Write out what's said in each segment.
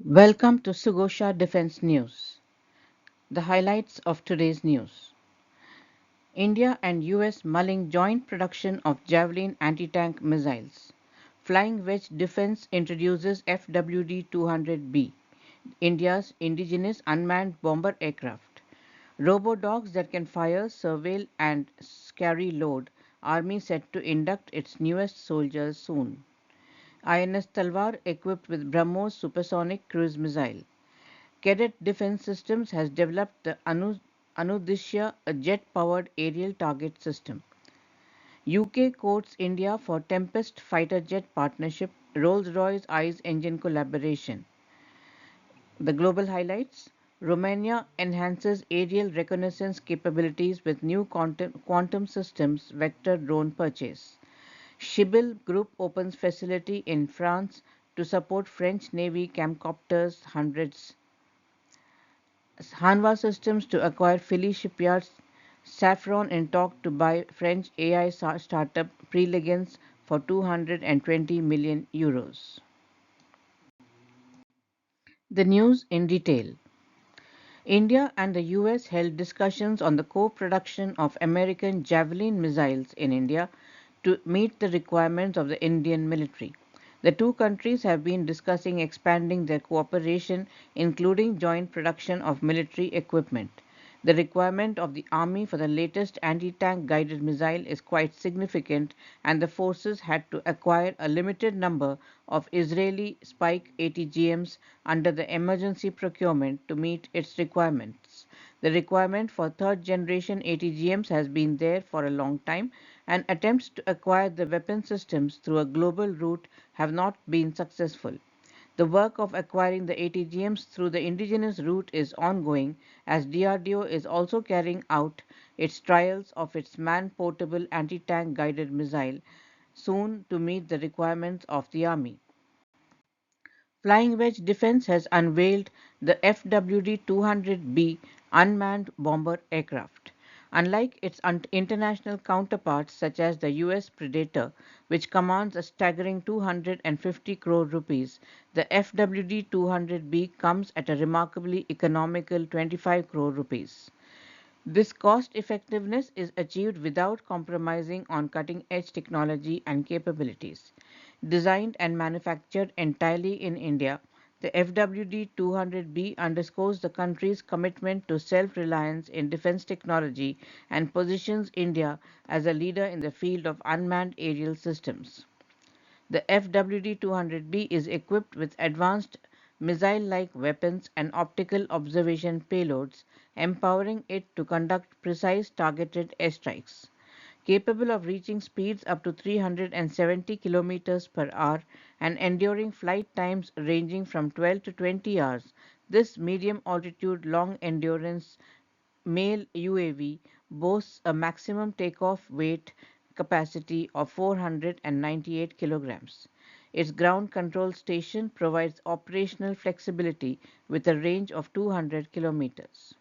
Welcome to Sugosha Defense News. The highlights of today's news. India and US mulling joint production of Javelin anti-tank missiles. Flying Wedge Defense introduces FWD-200B, India's indigenous unmanned bomber aircraft. Robo-dogs that can fire, surveil and carry load. Army set to induct its newest soldiers soon. INS Talwar equipped with BrahMos Supersonic cruise missile. Kadet Defence Systems has developed the Anudishya, a jet-powered aerial target system. UK courts India for Tempest fighter jet partnership, Rolls-Royce eyes engine collaboration. The global highlights: Romania enhances aerial reconnaissance capabilities with new quantum systems vector drone purchase. Schiebel Group opens facility in France to support French Navy CAMCOPTER's hundreds. Hanwha Systems to acquire Philly Shipyard's. Safran in talk to buy French AI startup Preligens for 220 million euros. The news in detail. India and the US held discussions on the co-production of American Javelin missiles in India to meet the requirements of the Indian military. The two countries have been discussing expanding their cooperation, including joint production of military equipment. The requirement of the Army for the latest anti-tank guided missile is quite significant, and the forces had to acquire a limited number of Israeli Spike ATGMs under the emergency procurement to meet its requirements. The requirement for third generation ATGMs has been there for a long time, and attempts to acquire the weapon systems through a global route have not been successful. The work of acquiring the ATGMs through the Indigenous route is ongoing, as DRDO is also carrying out its trials of its man-portable anti-tank guided missile soon to meet the requirements of the Army. Flying Wedge Defense has unveiled the FWD-200B unmanned bomber aircraft. Unlike its international counterparts such as the US Predator, which commands a staggering 250 crore rupees, the FWD-200B comes at a remarkably economical 25 crore rupees. This cost effectiveness is achieved without compromising on cutting edge technology and capabilities. Designed and manufactured entirely in India, the FWD 200B underscores the country's commitment to self reliance in defense technology and positions India as a leader in the field of unmanned aerial systems. The FWD-200B is equipped with advanced missile-like weapons and optical observation payloads, empowering it to conduct precise targeted airstrikes. Capable of reaching speeds up to 370 km per hour and enduring flight times ranging from 12 to 20 hours, this medium altitude long endurance male UAV boasts a maximum takeoff weight capacity of 498 kilograms. Its ground control station provides operational flexibility with a range of 200 kilometers.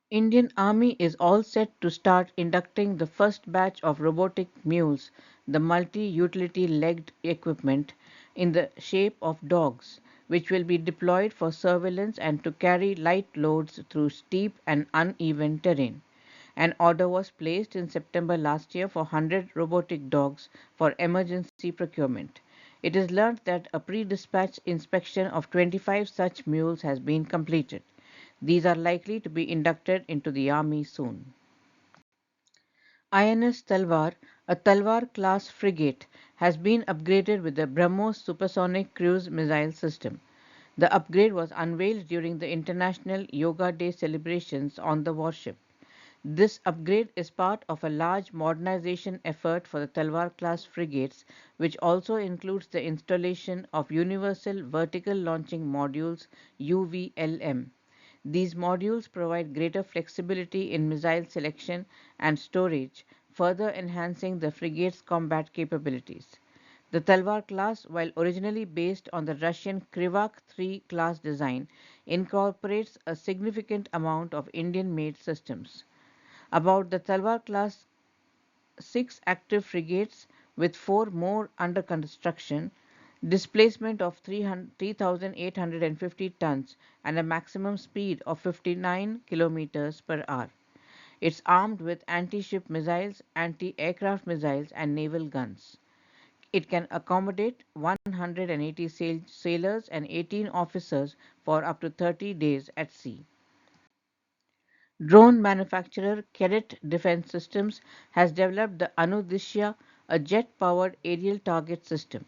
Indian Army is all set to start inducting the first batch of robotic mules, the multi-utility legged equipment in the shape of dogs, which will be deployed for surveillance and to carry light loads through steep and uneven terrain. An order was placed in September last year for 100 robotic dogs for emergency procurement. It is learned that a pre-dispatch inspection of 25 such mules has been completed. These are likely to be inducted into the Army soon. INS Talwar, a Talwar-class frigate, has been upgraded with the BrahMos Supersonic cruise missile system. The upgrade was unveiled during the International Yoga Day celebrations on the warship. This upgrade is part of a large modernization effort for the Talwar-class frigates, which also includes the installation of Universal Vertical Launching Modules (UVLM). These modules provide greater flexibility in missile selection and storage, further enhancing the frigate's combat capabilities. The Talwar class, while originally based on the Russian Krivak III class design, incorporates a significant amount of Indian-made systems. About the Talwar class, six active frigates with four more under construction, displacement of 3,850 tons, and a maximum speed of 59 kilometers per hour. It's armed with anti-ship missiles, anti-aircraft missiles, and naval guns. It can accommodate 180 sailors and 18 officers for up to 30 days at sea. Drone manufacturer Kadet Defence Systems has developed the Anudishya, a jet-powered aerial target system.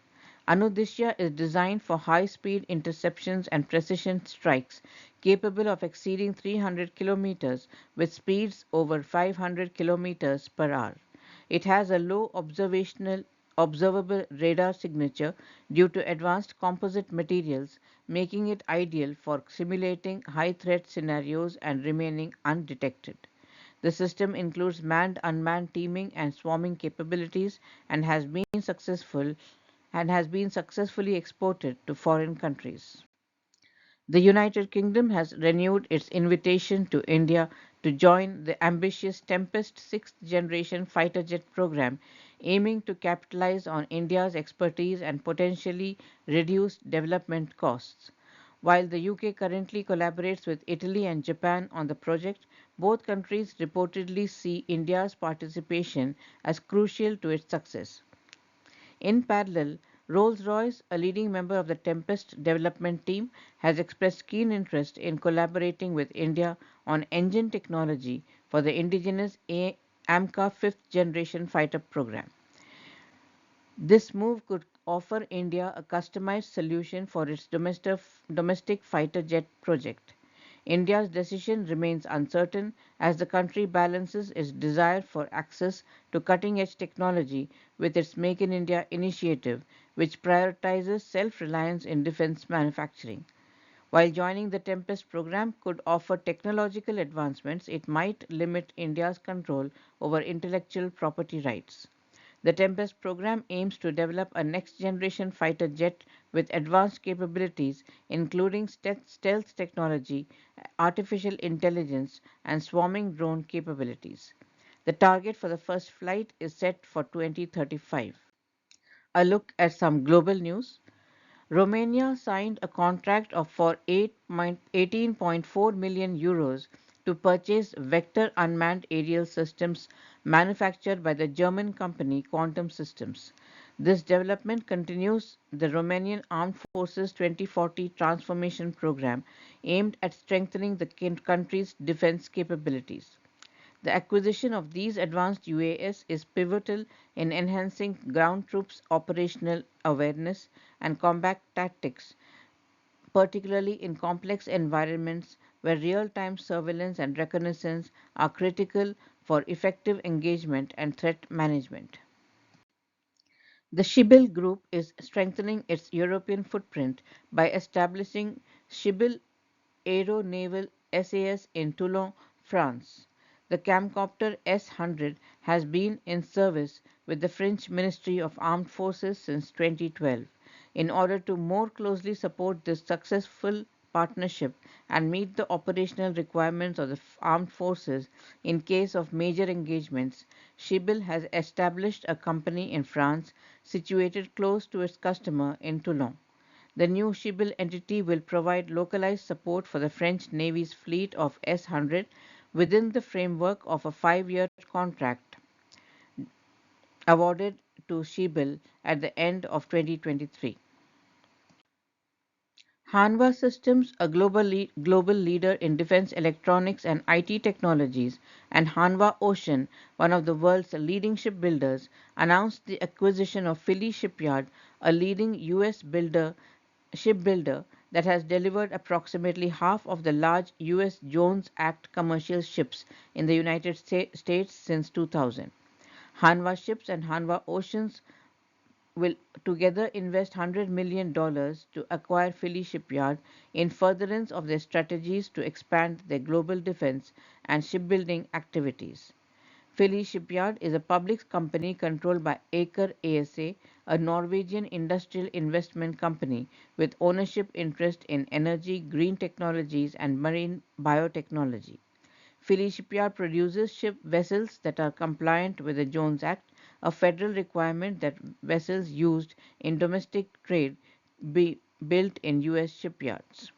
Anudishya is designed for high-speed interceptions and precision strikes, capable of exceeding 300 kilometers with speeds over 500 kilometers per hour. It has a low observable radar signature due to advanced composite materials, making it ideal for simulating high threat scenarios and remaining undetected. The system includes manned unmanned teaming and swarming capabilities and has been successfully exported to foreign countries. The United Kingdom has renewed its invitation to India to join the ambitious Tempest sixth generation fighter jet program, aiming to capitalize on India's expertise and potentially reduce development costs. While the UK currently collaborates with Italy and Japan on the project, both countries reportedly see India's participation as crucial to its success. In parallel, Rolls-Royce, a leading member of the Tempest development team, has expressed keen interest in collaborating with India on engine technology for the indigenous AMCA fifth generation fighter program. This move could offer India a customized solution for its domestic fighter jet project. India's decision remains uncertain as the country balances its desire for access to cutting edge technology with its Make in India initiative, which prioritizes self reliance in defense manufacturing. While joining the Tempest program could offer technological advancements, it might limit India's control over intellectual property rights. The Tempest program aims to develop a next generation fighter jet with advanced capabilities, including stealth technology, artificial intelligence, and swarming drone capabilities. The target for the first flight is set for 2035. A look at some global news. Romania signed a contract for 18.4 million euros to purchase vector unmanned aerial systems manufactured by the German company Quantum Systems. This development continues the Romanian Armed Forces 2040 transformation program aimed at strengthening the country's defense capabilities. The acquisition of these advanced UAS is pivotal in enhancing ground troops' operational awareness and combat tactics, particularly in complex environments where real time surveillance and reconnaissance are critical for effective engagement and threat management. The Schiebel Group is strengthening its European footprint by establishing Schiebel Aero-Naval SAS in Toulon, France. The CAMCOPTER S-100 has been in service with the French Ministry of Armed Forces since 2012. In order to more closely support this successful partnership and meet the operational requirements of the armed forces in case of major engagements, Schiebel has established a company in France situated close to its customer in Toulon. The new Schiebel entity will provide localized support for the French Navy's fleet of S-100 within the framework of a 5-year contract awarded to Schiebel at the end of 2023. Hanwha Systems, a global leader in defense electronics and IT technologies, and Hanwha Ocean, one of the world's leading shipbuilders, announced the acquisition of Philly Shipyard, a leading U.S. shipbuilder that has delivered approximately half of the large U.S. Jones Act commercial ships in the United States since 2000. Hanwha Ships and Hanwha Oceans will together invest $100 million to acquire Philly Shipyard in furtherance of their strategies to expand their global defense and shipbuilding activities. Philly Shipyard is a public company controlled by Aker ASA, a Norwegian industrial investment company with ownership interest in energy, green technologies, and marine biotechnology. Philly Shipyard produces ship vessels that are compliant with the Jones Act, a federal requirement that vessels used in domestic trade be built in U.S. shipyards.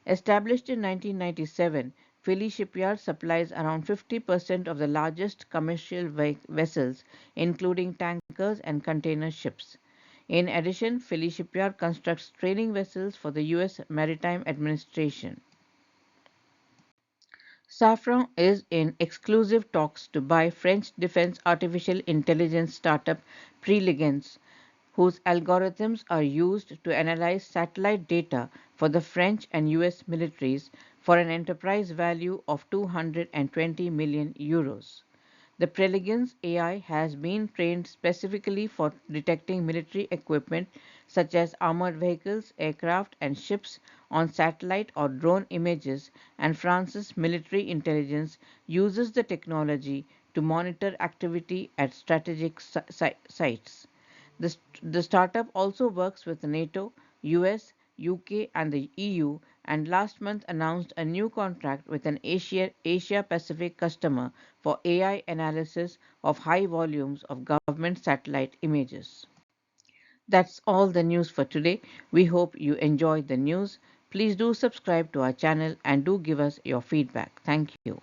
Established in 1997, Philly Shipyard supplies around 50% of the largest commercial vessels, including tankers and container ships. In addition, Philly Shipyard constructs training vessels for the U.S. Maritime Administration. Safran is in exclusive talks to buy French defense artificial intelligence startup Preligens, whose algorithms are used to analyze satellite data for the French and US militaries for an enterprise value of 220 million euros. The Preligens AI has been trained specifically for detecting military equipment such as armored vehicles, aircraft, and ships on satellite or drone images, and France's military intelligence uses the technology to monitor activity at strategic sites. The startup also works with NATO, US, UK, and the EU, and last month announced a new contract with an Asia Pacific customer for AI analysis of high volumes of government satellite images. That's all the news for today. We hope you enjoyed the news. Please do subscribe to our channel and do give us your feedback. Thank you.